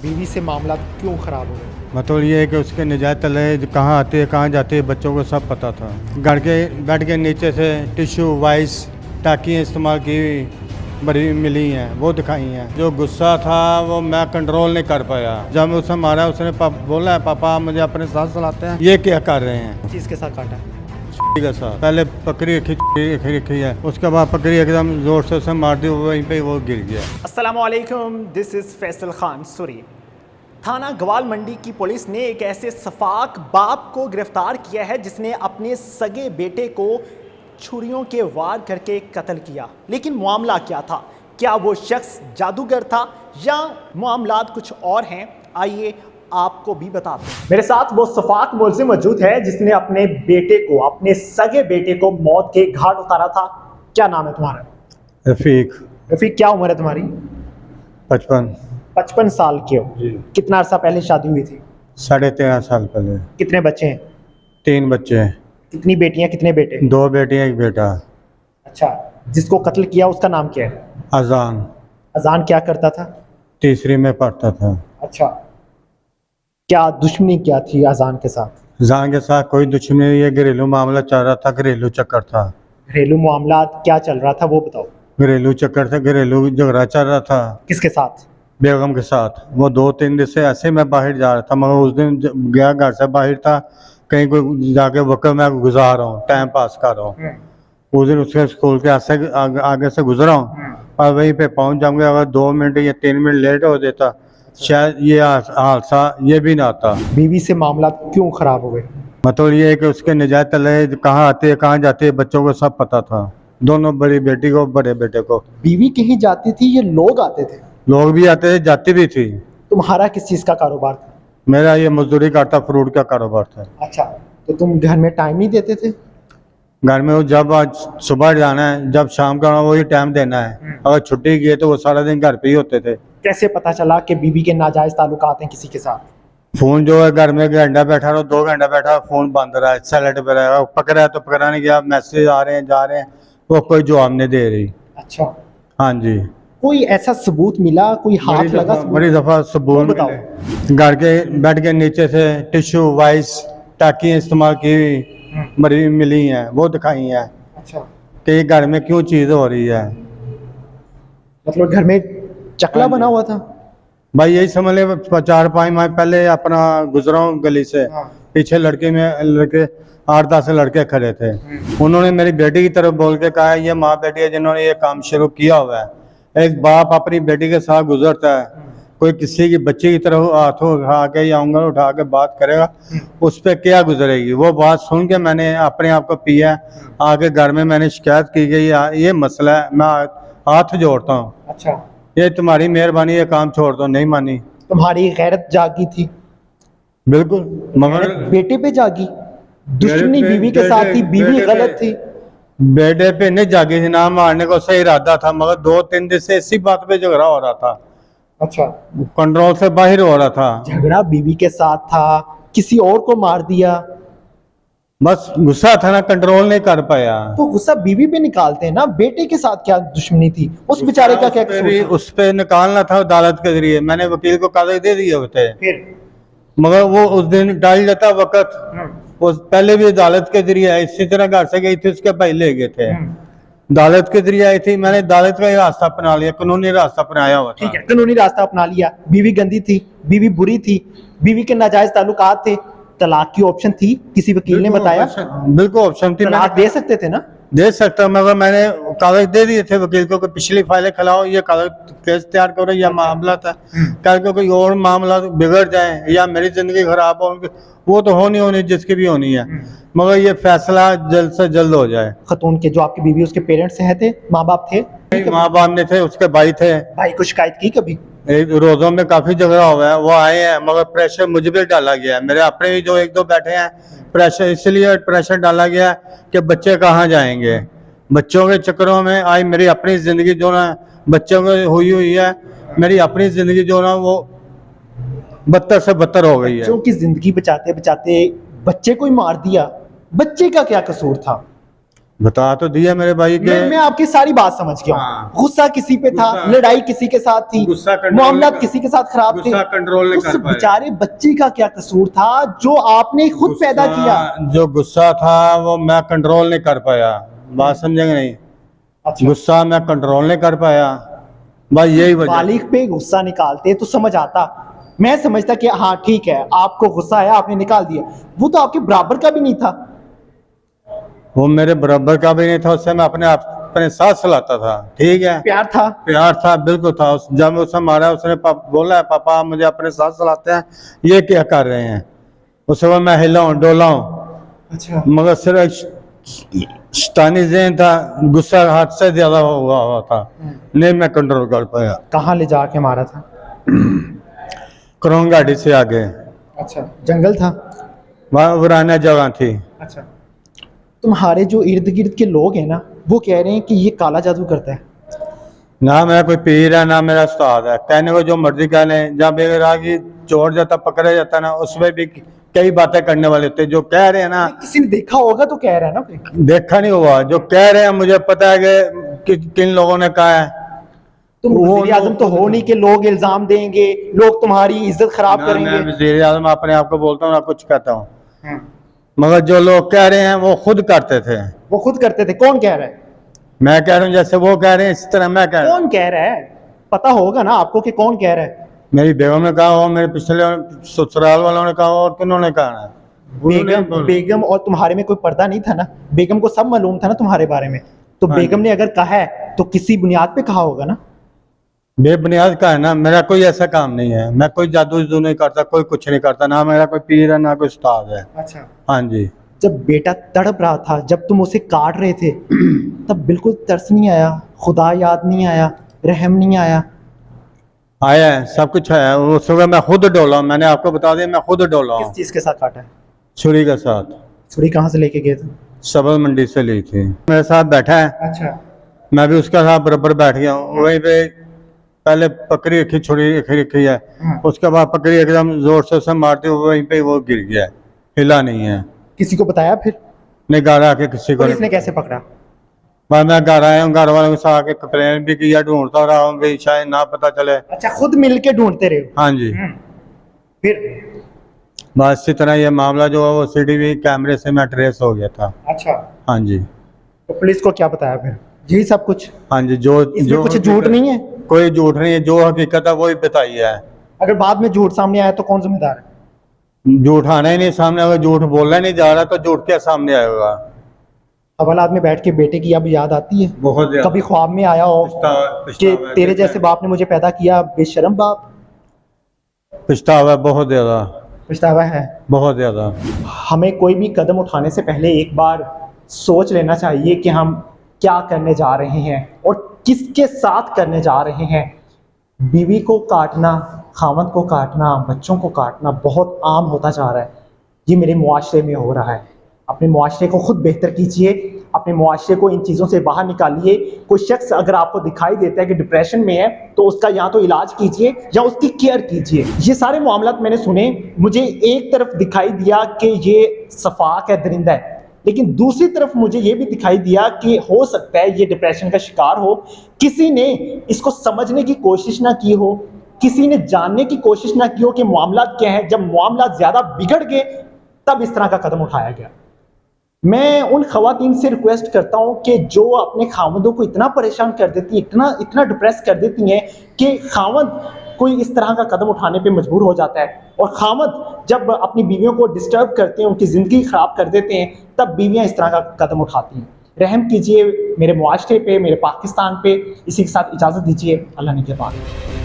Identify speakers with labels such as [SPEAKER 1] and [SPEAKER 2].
[SPEAKER 1] बीवी से मामला क्यों ख़राब हो गए?
[SPEAKER 2] मतलब ये है कि उसके निजात तले कहाँ आते हैं कहाँ जाते हैं बच्चों को सब पता था। घर के बेड के नीचे से टिश्यू वाइस टाकियाँ इस्तेमाल की बड़ी मिली हैं, वो दिखाई हैं। जो गुस्सा था वो मैं कंट्रोल नहीं कर पाया। जब उसे मारा उसने बोला है पापा मुझे अपने साथ चलाते हैं, ये क्या कर रहे हैं।
[SPEAKER 1] चीज़ के साथ काटा है?
[SPEAKER 2] के साथ पहले पकड़ी रखी है, उसके बाद पकड़ी एकदम जोर से उसे मार दी, वहीं पे वो गिर गया।
[SPEAKER 1] अस्सलामुअलैकुम, दिस इज़ फैसल खान सुरी। थाना गवाल मंडी की पुलिस ने एक ऐसे सफाक बाप को गिरफ्तार किया है जिसने अपने सगे बेटे को छुरियों के वार करके कत्ल किया। लेकिन मामला क्या था? क्या वो शख्स जादूगर था या मामलात कुछ और हैं? आइए आपको भी बताते हैं। मेरे साथ वो सफाक मुलजिम मौजूद है जिसने अपने बेटे को, अपने सगे बेटे को मौत के घाट उतारा था। क्या नाम है तुम्हारा?
[SPEAKER 2] रफीक।
[SPEAKER 1] रफीक, क्या उम्र है तुम्हारी? 55 साल के हो
[SPEAKER 2] जी।
[SPEAKER 1] कितना अरसा पहले शादी हुई थी?
[SPEAKER 2] 13.5 साल पहले।
[SPEAKER 1] कितने बच्चे हैं?
[SPEAKER 2] 3 बच्चे हैं।
[SPEAKER 1] कितनी बेटियां कितने बेटे?
[SPEAKER 2] 2 बेटियां 1 बेटा।
[SPEAKER 1] अच्छा, जिसको कत्ल किया उसका नाम क्या है?
[SPEAKER 2] अजान।
[SPEAKER 1] अजान क्या करता था?
[SPEAKER 2] तीसरी में पढ़ता था।
[SPEAKER 1] अच्छा, क्या दुश्मनी क्या थी अजान के साथ?
[SPEAKER 2] अजान के साथ कोई दुश्मनी नहीं, ये घरेलू मामला चल रहा था, घरेलू चक्कर था।
[SPEAKER 1] घरेलू मामला क्या चल रहा था वो बताओ।
[SPEAKER 2] घरेलू चक्कर था, घरेलू झगड़ा चल रहा था
[SPEAKER 1] किसके साथ?
[SPEAKER 2] बेगम के साथ। वो 2-3 दिन से ऐसे मैं बाहर जा रहा था, मगर उस दिन गया घर से बाहर था, कहीं कोई जाके वक्त मैं गुजार रहा हूँ, टाइम पास कर रहा हूँ। उस दिन उसके स्कूल के आगे से गुजरा हूँ और वहीं पे पहुँच जाऊँगा। अगर 2 मिनट या 3 मिनट लेट हो देता शायद ये हादसा ये भी ना आता।
[SPEAKER 1] बीवी से मामला क्यों खराब हो गए?
[SPEAKER 2] मतलब ये है कि उसके निजात तले कहाँ आते हैं कहाँ जाते हैं बच्चों को सब पता था। दोनों बड़ी बेटी को बड़े बेटे को।
[SPEAKER 1] बीवी कहीं जाती थी या लोग आते थे?
[SPEAKER 2] लोग भी आते थे, जाती भी थी।
[SPEAKER 1] तुम्हारा किस चीज का कारोबार था?
[SPEAKER 2] मेरा ये मजदूरी करता, फ्रूट का कारोबार था।
[SPEAKER 1] अच्छा, तो तुम घर में टाइम नहीं देते थे?
[SPEAKER 2] घर में वो जब आज सुबह जाना है जब शाम का वही टाइम देना है। अगर छुट्टी की है तो वो सारा दिन घर पे ही होते थे।
[SPEAKER 1] कैसे पता चला कि बीवी के नाजायज ताल्लुकात हैं किसी के साथ?
[SPEAKER 2] फोन जो है घर में 1 घंटा बैठा रहो 2 घंटा बैठा रहो, फोन बंद रहा है, साइलेंट पे रहेगा। पकड़ा है तो पकड़ाने गया, मैसेज आ रहे हैं जा रहे हैं, वो कोई जवाब नहीं दे रही।
[SPEAKER 1] अच्छा,
[SPEAKER 2] हाँ जी।
[SPEAKER 1] कोई ऐसा सबूत मिला, कोई हाथ लगा सबूत?
[SPEAKER 2] बड़ी दफा सबूत
[SPEAKER 1] तो बताओ।
[SPEAKER 2] मिले। घर के बेड के नीचे से टिश्यू वाइस टाकियाँ इस्तेमाल की बड़ी मिली हैं, वो दिखाई हैं
[SPEAKER 1] अच्छा,
[SPEAKER 2] कि घर में क्यों चीज़ हो रही है।
[SPEAKER 1] मतलब घर में चकला
[SPEAKER 2] हाँ जी।
[SPEAKER 1] बना हुआ था?
[SPEAKER 2] भाई यही समझ ले 4-5 माह पहले अपना गुजरा हूँ गली से,
[SPEAKER 1] हाँ।
[SPEAKER 2] पीछे लड़के 8-10 लड़के खड़े थे। उन्होंने मेरी बेटी की तरफ बोल के कहा ये माँ बेटी है जिन्होंने ये काम शुरू किया हुआ है। एक बाप अपनी बेटी के साथ गुजरता है, कोई किसी की बच्ची की तरफ हाथों उठा के या उंगल उठा के बात करेगा, उस पर क्या गुजरेगी। वो बात सुन के मैंने अपने आप को पिया, आके घर में मैंने शिकायत की गई ये मसला है, मैं हाथ जोड़ता हूँ,
[SPEAKER 1] अच्छा,
[SPEAKER 2] ये तुम्हारी मेहरबानी, ये काम छोड़ दो। नहीं मानी।
[SPEAKER 1] तुम्हारी गैरत जागी थी?
[SPEAKER 2] बिल्कुल, मगर
[SPEAKER 1] गैरत बेटे पे जागी? दुश्मनी बीवी के साथ थी, बीवी गलत थी?
[SPEAKER 2] बेटे पे नहीं जागी थी, ना मारने को सही इरादा था, मगर 2-3 दिन से इसी बात पे झगड़ा हो रहा था,
[SPEAKER 1] अच्छा,
[SPEAKER 2] कंट्रोल से बाहर हो रहा था।
[SPEAKER 1] झगड़ा बीवी के साथ था, किसी और को मार दिया?
[SPEAKER 2] बस गुस्सा था ना, कंट्रोल नहीं कर पाया।
[SPEAKER 1] तो गुस्सा बीवी पे निकालते हैं ना, बेटे के साथ क्या दुश्मनी थी? उस बेचारे का क्या कसूर था?
[SPEAKER 2] उस पे निकालना था अदालत के जरिए, मैंने वकील को कागज दे दिए होते,
[SPEAKER 1] फिर?
[SPEAKER 2] मगर वो उस दिन टाल जाता वक्त। उस पहले भी अदालत के जरिए आई, इसी तरह घर से गई थी, उसके भाई ले गए थे। अदालत के जरिए आई थी, मैंने अदालत का ही रास्ता अपना लिया, कानूनी रास्ता अपनाया हुआ था।
[SPEAKER 1] ठीक है, कानूनी रास्ता अपना लिया। बीवी गंदी थी, बीवी बुरी थी, बीवी के नाजायज ताल्लुकात थे, तलाक की ऑप्शन थी, किसी वकील ने बताया?
[SPEAKER 2] बिल्कुल ऑप्शन थी,
[SPEAKER 1] तलाक दे सकते थे ना?
[SPEAKER 2] दे सकता, मगर मैंने कागज दे दिए थे वकील को कि पिछली फाइलें खिलाओ, ये कागज केस तैयार करो, या मामला था कल कोई और मामला बिगड़ जाए या मेरी जिंदगी खराब हो, वो तो होनी जिसकी भी होनी है, मगर ये फैसला जल्द से जल्द हो जाए।
[SPEAKER 1] खतून के जो आपकी बीवी, उसके पेरेंट्स हैं थे, माँ बाप थे?
[SPEAKER 2] माँ बाप नहीं थे, उसके भाई थे।
[SPEAKER 1] भाई को शिकायत की कभी?
[SPEAKER 2] एक रोजों में काफी झगड़ा हुआ है, वो आए हैं, मगर प्रेशर मुझ पे डाला गया है। मेरे अपने भी जो 1-2 बैठे हैं, प्रेशर इसलिए प्रेशर डाला गया कि बच्चे कहाँ जाएंगे। बच्चों के चक्करों में आज मेरी अपनी जिंदगी जो ना बच्चों को हुई है, मेरी अपनी जिंदगी जो ना वो बदतर से बदतर हो गई है।
[SPEAKER 1] बच्चों की जिंदगी बचाते बचाते बच्चे को ही मार दिया। बच्चे का क्या कसूर था?
[SPEAKER 2] बता तो दिया मेरे भाई के।
[SPEAKER 1] मैं आपकी सारी बात समझ गया हूँ।
[SPEAKER 2] हाँ।
[SPEAKER 1] गुस्सा किसी पे था,
[SPEAKER 2] गुस्सा-
[SPEAKER 1] लड़ाई किसी के साथ थी,
[SPEAKER 2] गुस्सा कंट्रोल
[SPEAKER 1] मामला
[SPEAKER 2] नहीं-
[SPEAKER 1] किसी के साथ खराब थे।
[SPEAKER 2] गुस्सा कंट्रोल नहीं
[SPEAKER 1] उस
[SPEAKER 2] कर पाया।
[SPEAKER 1] बेचारे बच्चे का क्या कसूर था जो आपने खुद पैदा किया?
[SPEAKER 2] जो गुस्सा था वो मैं कंट्रोल नहीं कर पाया, बात समझेंगे नहीं।
[SPEAKER 1] अच्छा,
[SPEAKER 2] गुस्सा मैं कंट्रोल नहीं कर पाया, बस यही वजह।
[SPEAKER 1] बालिग पे गुस्सा निकालते तो समझ आता, मैं समझता कि हाँ ठीक है, आपको गुस्सा आया, आपने निकाल दिया। वो तो आपके बराबर का भी नहीं था।
[SPEAKER 2] वो मेरे बराबर का भी नहीं था, उससे मैं अपने साथ चलाता था, ठीक है।
[SPEAKER 1] प्यार था।
[SPEAKER 2] प्यार था, बिल्कुल था। जब उसे मारा, उसने बोला पापा आप मुझे अपने साथ चलाते हैं, ये क्या कर रहे हैं। उस वक्त मैं हिलाऊं डोलाऊं,
[SPEAKER 1] अच्छा,
[SPEAKER 2] मगर सिर्फ शैतानी ज़हन था, गुस्सा हद से ज्यादा हुआ था, नहीं मैं कंट्रोल कर पाया।
[SPEAKER 1] कहाँ ले जाके मारा था?
[SPEAKER 2] करोंग गाड़ी से आगे,
[SPEAKER 1] अच्छा, जंगल था।
[SPEAKER 2] वहाँ वराना जगह थी।
[SPEAKER 1] अच्छा, तुम्हारे जो इर्द गिर्द के लोग हैं ना, वो कह रहे हैं कि ये काला जादू करता है।
[SPEAKER 2] ना मेरा कोई पीर है ना मेरा उस्ताद है, कहने को जो मर्जी कह लें। जब एक रागी चोर जाता पकड़ा जाता ना, उसमें भी कई बातें करने वाले होते, जो कह रहे हैं ना।
[SPEAKER 1] किसी ने देखा होगा तो कह रहा है ना फिर।
[SPEAKER 2] देखा नहीं हुआ, जो कह रहे हैं मुझे पता है कि किन लोगों ने कहा है।
[SPEAKER 1] तुम
[SPEAKER 2] वो
[SPEAKER 1] वज़ीर आज़म तो हो नहीं कि लोग इल्जाम देंगे, लोग तुम्हारी इज्जत खराब
[SPEAKER 2] ना
[SPEAKER 1] करेंगे।
[SPEAKER 2] मैं वज़ीर आज़म अपने आप को बोलता हूँ ना कुछ कहता हूँ, मगर जो लोग कह रहे हैं वो खुद करते थे।
[SPEAKER 1] वो खुद करते थे। कौन कह रहा है?
[SPEAKER 2] मैं कह रहा हूँ जैसे वो कह रहे हैं, इस तरह मैं कह रहा हूँ।
[SPEAKER 1] कौन कह रहा है? पता होगा ना आपको कि कौन कह रहा है।
[SPEAKER 2] मेरी बेगम ने कहा हो, मेरे पिछले ससुराल वालों ने कहा हो, और किन्होंने कहा है।
[SPEAKER 1] बेगम और तुम्हारे में कोई पर्दा नहीं था ना? बेगम को सब मालूम था ना तुम्हारे बारे में? तो
[SPEAKER 2] हाँ
[SPEAKER 1] बेगम
[SPEAKER 2] जी।
[SPEAKER 1] ने अगर कहा है तो किसी बुनियाद पे कहा होगा ना?
[SPEAKER 2] बेबुनियाद का है ना, मेरा कोई ऐसा काम नहीं है, मैं कोई जादू नहीं करता, कोई कुछ नहीं करता, ना मेरा कोई पीर है ना कोई उस्ताद है।
[SPEAKER 1] अच्छा,
[SPEAKER 2] हाँ जी।
[SPEAKER 1] जब बेटा तड़प रहा था, जब तुम उसे काट रहे थे, तब बिल्कुल तरस नहीं आया, खुदा याद नहीं आया, रहम नहीं आया?
[SPEAKER 2] आया है, सब कुछ है। उस वक्त मैं खुद डोला, मैंने आपको बता दिया, मैं खुद डोला
[SPEAKER 1] किस
[SPEAKER 2] हूँ
[SPEAKER 1] चीज के साथ काटा है?
[SPEAKER 2] छुरी के साथ।
[SPEAKER 1] छुरी कहाँ से लेके गए थे?
[SPEAKER 2] सबल मंडी से ली थी। मेरे साथ बैठा है,
[SPEAKER 1] अच्छा,
[SPEAKER 2] मैं भी उसके साथ बराबर बैठ गया हूँ। वहीं पे पहले पकड़ी रखी, छुरी रखी है, उसके बाद पकड़ी एकदम जोर से उसे मारते हुए वहीं पे वो गिर गया, हिला नहीं है।
[SPEAKER 1] किसी को बताया फिर?
[SPEAKER 2] नहीं, घर आके किसी को
[SPEAKER 1] पुलिस ने
[SPEAKER 2] नहीं।
[SPEAKER 1] कैसे पकड़ा?
[SPEAKER 2] बाद मैं घर आया हूँ, घर वालों के साथ आके कंप्लेन भी किया, ढूंढता रहा हूँ भाई शायद ना पता चले।
[SPEAKER 1] अच्छा, खुद मिल के ढूंढते रहे हो?
[SPEAKER 2] हाँ जी।
[SPEAKER 1] फिर?
[SPEAKER 2] बस इसी तरह ये मामला जो है वो CCTV कैमरे से मैं ट्रेस हो गया था।
[SPEAKER 1] अच्छा,
[SPEAKER 2] हाँ जी।
[SPEAKER 1] तो पुलिस को क्या बताया फिर? यही सब कुछ?
[SPEAKER 2] हाँ जी। जो
[SPEAKER 1] इसमें
[SPEAKER 2] जो
[SPEAKER 1] कुछ झूठ नहीं है?
[SPEAKER 2] कोई झूठ नहीं है, जो हकीकत है वही बताई है।
[SPEAKER 1] अगर बाद में झूठ सामने आया तो कौन जिम्मेदार है?
[SPEAKER 2] झूठ आना ही नहीं सामने, अगर झूठ बोलना नहीं जा रहा तो झूठ क्या सामने आएगा।
[SPEAKER 1] हवालात में बैठ के बेटे की अब याद आती है?
[SPEAKER 2] बहुत ज्यादा।
[SPEAKER 1] कभी ख्वाब में आया हो कि तेरे जैसे बाप ने मुझे पैदा किया, बेशर्म बाप?
[SPEAKER 2] पछतावा है, बहुत ज्यादा,
[SPEAKER 1] पछतावा है?
[SPEAKER 2] बहुत ज्यादा।
[SPEAKER 1] हमें कोई भी कदम उठाने से पहले एक बार सोच लेना चाहिए कि हम क्या करने जा रहे हैं और किसके साथ करने जा रहे हैं। बीवी को काटना, खामद को काटना, बच्चों को काटना बहुत आम होता जा रहा है। ये मेरे मुआशरे में हो रहा है। अपने मुआशरे को खुद बेहतर कीजिए, अपने मुआशरे को इन चीज़ों से बाहर निकालिए। कोई शख्स अगर आपको दिखाई देता है कि डिप्रेशन में है तो उसका या तो इलाज कीजिए या उसकी केयर कीजिए। ये सारे मामलात मैंने सुने, मुझे एक तरफ दिखाई दिया कि ये सफाक है, दरिंदा है, लेकिन दूसरी तरफ मुझे ये भी दिखाई दिया कि हो सकता है ये डिप्रेशन का शिकार हो। किसी ने इसको समझने की कोशिश ना की हो, किसी ने जानने की कोशिश ना की हो कि मामला क्या है। जब मामला ज़्यादा बिगड़ गए तब इस तरह का कदम उठाया गया। मैं उन खवातीन से रिक्वेस्ट करता हूं कि जो अपने खामदों को इतना परेशान कर देती हैं, इतना डिप्रेस कर देती हैं कि खामद कोई इस तरह का कदम उठाने पे मजबूर हो जाता है, और खामद जब अपनी बीवियों को डिस्टर्ब करते हैं, उनकी ज़िंदगी ख़राब कर देते हैं, तब बीवियां इस तरह का कदम उठाती हैं। रहम कीजिए मेरे मुआशरे पे, मेरे पाकिस्तान पे। इसी के साथ इजाज़त दीजिए। अल्लाह निगहबान।